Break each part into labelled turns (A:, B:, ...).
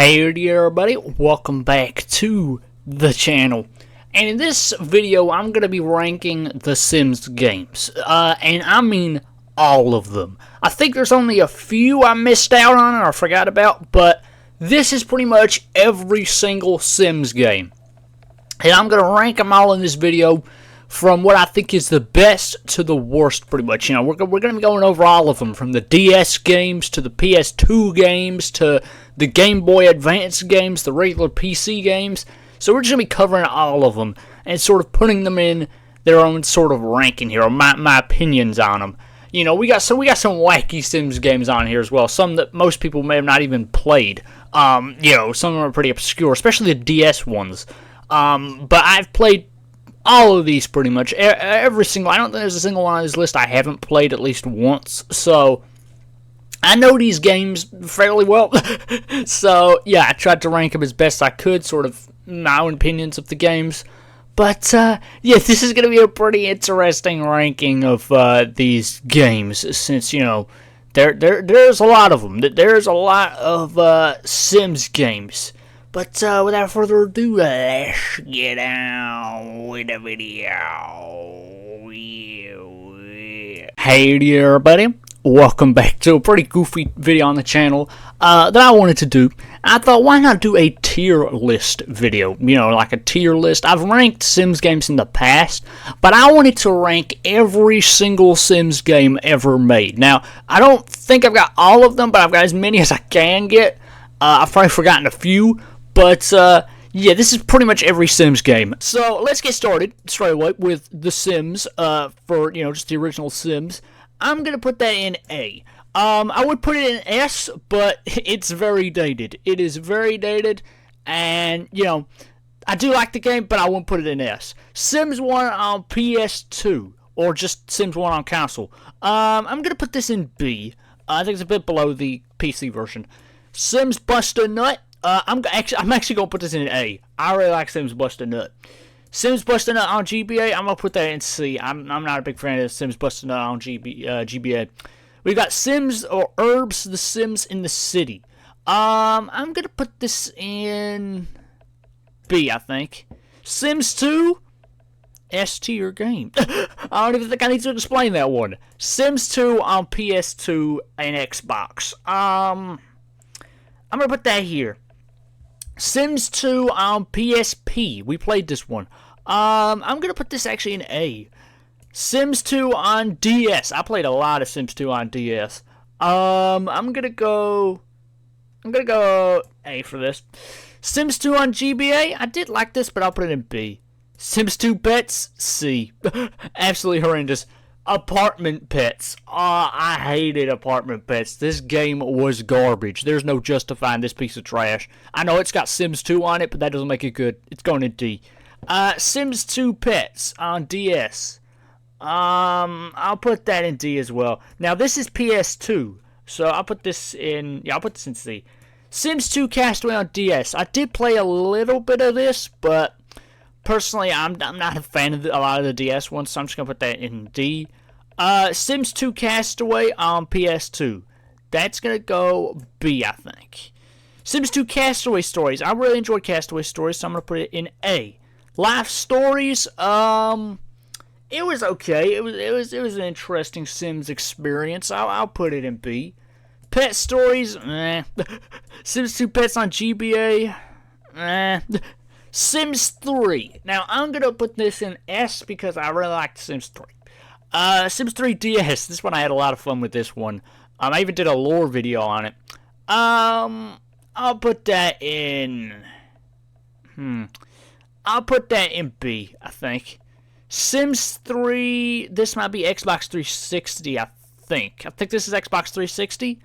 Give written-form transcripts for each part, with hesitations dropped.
A: Howdy everybody, welcome back to the channel. And in this video I'm going to be ranking the Sims games, and I mean all of them. I think there's only a few I missed out on or forgot about, but this is pretty much every single Sims game. And I'm going to rank them all in this video from what I think is the best to the worst, pretty much. You know, we're going to be going over all of them, from the DS games to the PS2 games to the Game Boy Advance games, the regular PC games. So we're just going to be covering all of them and sort of putting them in their own sort of ranking here, or my opinions on them. You know, we got some wacky Sims games on here as well, some that most people may have not even played. You know, some of them are pretty obscure, especially the DS ones. But I've played all of these pretty much. Every single, I don't think there's a single one on this list I haven't played at least once. So I know these games fairly well. So yeah, I tried to rank them as best I could, sort of my own opinions of the games. But yeah, this is going to be a pretty interesting ranking of these games, since, you know, there's a lot of them. There's a lot of Sims games. But without further ado, let's get on with the video. Hey there, everybody. Welcome back to a pretty goofy video on the channel that I wanted to do. I thought, why not do a tier list video? You know, like a tier list. I've ranked Sims games in the past, but I wanted to rank every single Sims game ever made. Now, I don't think I've got all of them, but I've got as many as I can get. I've probably forgotten a few. But, yeah, this is pretty much every Sims game. So, let's get started straight away with The Sims, for, you know, just the original Sims. I'm going to put that in A. I would put it in S, but it's very dated. It is very dated, and, you know, I do like the game, but I wouldn't put it in S. Sims 1 on PS2, or just Sims 1 on console. I'm going to put this in B. I think it's a bit below the PC version. Sims Bust a Nut. I'm actually going to put this in A. I really like Sims Bust a Nut. Sims Bust a Nut on GBA, I'm going to put that in C. I'm not a big fan of Sims Bust a Nut on GBA. We've got Sims or Herbs, The Sims in the City. I'm going to put this in B, I think. Sims 2, S tier game. I don't even think I need to explain that one. Sims 2 on PS2 and Xbox. I'm going to put that here. Sims 2 on PSP. We played this one. I'm going to put this actually in A. Sims 2 on DS. I played a lot of Sims 2 on DS. I'm going to go A for this. Sims 2 on GBA. I did like this, but I'll put it in B. Sims 2 Pets, C. Absolutely horrendous. Apartment Pets. I hated Apartment Pets. This game was garbage. There's no justifying this piece of trash. I know it's got Sims 2 on it, but that doesn't make it good. It's going in D. Sims 2 Pets on DS. I'll put that in D as well. Now, this is PS2, so I'll put this in... Yeah, I'll put this in C. Sims 2 Castaway on DS. I did play a little bit of this, but... personally, I'm not a fan of a lot of the DS ones, so I'm just going to put that in D. Sims 2 Castaway on PS2. That's going to go B, I think. Sims 2 Castaway Stories. I really enjoyed Castaway Stories, so I'm going to put it in A. Life Stories, it was okay. It was an interesting Sims experience. I'll put it in B. Pet Stories, eh. Sims 2 Pets on GBA, eh. Sims 3. Now, I'm going to put this in S because I really like Sims 3. Sims 3 DS. This one, I had a lot of fun with this one. I even did a lore video on it. I'll put that in... I'll put that in B, I think. Sims 3... This might be Xbox 360, I think. I think this is Xbox 360.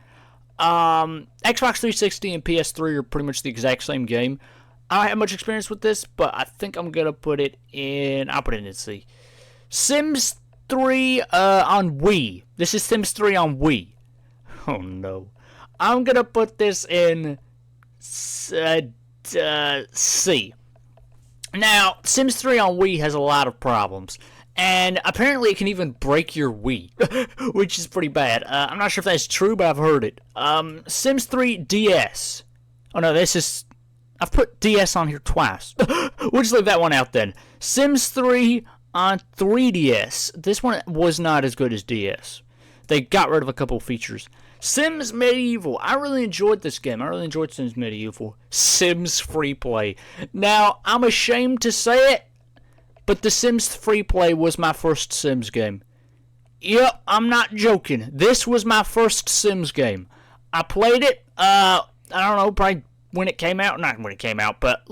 A: Xbox 360 and PS3 are pretty much the exact same game. I don't have much experience with this, but I think I'm going to put it in... I'll put it in C. Sims 3 on Wii. This is Sims 3 on Wii. Oh, no. I'm going to put this in C. Now, Sims 3 on Wii has a lot of problems. And apparently it can even break your Wii, which is pretty bad. I'm not sure if that's true, but I've heard it. Sims 3 DS. Oh no, this is... I've put DS on here twice. We'll just leave that one out then. Sims 3 on 3DS. This one was not as good as DS. They got rid of a couple features. Sims Medieval. I really enjoyed this game. I really enjoyed Sims Medieval. Sims Free Play. Now, I'm ashamed to say it, but The Sims Free Play was my first Sims game. Yep, I'm not joking. This was my first Sims game. I played it, I don't know, probably when it came out. Not when it came out, but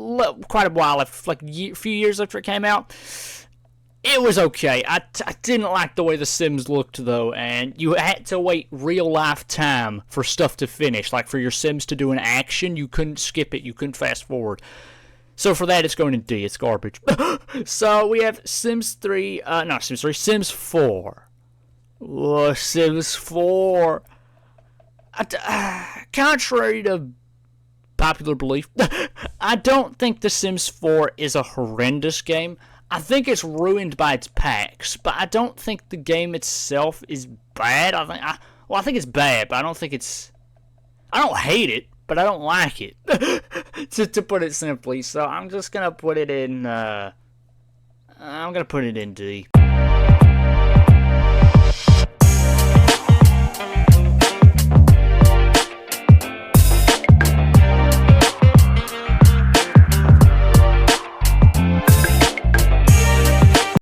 A: quite a while, like a few years after it came out. It was okay. I didn't like the way The Sims looked, though, and you had to wait real-life time for stuff to finish. Like, for your Sims to do an action, you couldn't skip it. You couldn't fast-forward. So for that, it's going in D. It's garbage. So we have Sims 3, not Sims 3, Sims 4. Oh, Sims 4. Contrary to popular belief, I don't think The Sims 4 is a horrendous game. I think it's ruined by its packs, but I don't think the game itself is bad. I think it's bad, but I don't think it's... I don't hate it, but I don't like it, to put it simply. So I'm just gonna put it in, I'm gonna put it in D.